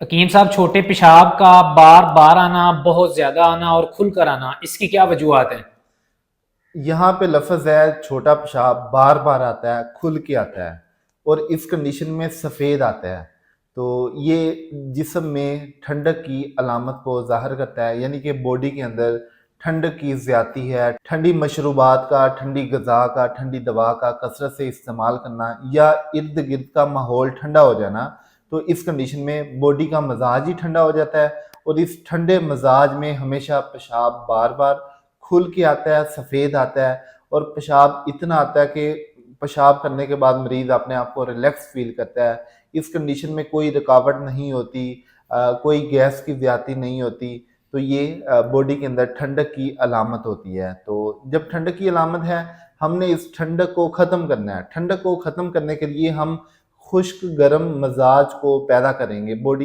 हकीम साहब, छोटे पेशाब का बार बार आना, बहुत ज्यादा आना और खुलकर आना, इसकी क्या वजूहत है? यहाँ पे लफ्ज़ है छोटा पेशाब बार बार आता है, खुल के आता है और इस कंडीशन में सफ़ेद आता है। तो ये जिस्म में ठंडक की अलामत को ज़ाहिर करता है, यानी कि बॉडी के अंदर ठंडक की ज़्यादती है। ठंडी मशरूबात का, ठंडी गज़ा का, ठंडी दवा का कसरत से इस्तेमाल करना या इर्द गिर्द का माहौल ठंडा हो जाना, तो इस कंडीशन में बॉडी का मजाज ही ठंडा हो जाता है और इस ठंडे मजाज में हमेशा पेशाब बार बार खुल के आता है, सफ़ेद आता है और पेशाब इतना आता है कि पेशाब करने के बाद मरीज़ अपने आप को रिलैक्स फ़ील करता है। इस कंडीशन में कोई रुकावट नहीं होती, कोई गैस की ज़्यादती नहीं होती, तो ये बॉडी के अंदर ठंडक की अलामत होती है। तो जब ठंडक की अलामत है, हमने इस ठंडक को ख़त्म करना है। ठंडक को ख़त्म करने के लिए हम खुश्क गर्म मज़ाज को पैदा करेंगे, बॉडी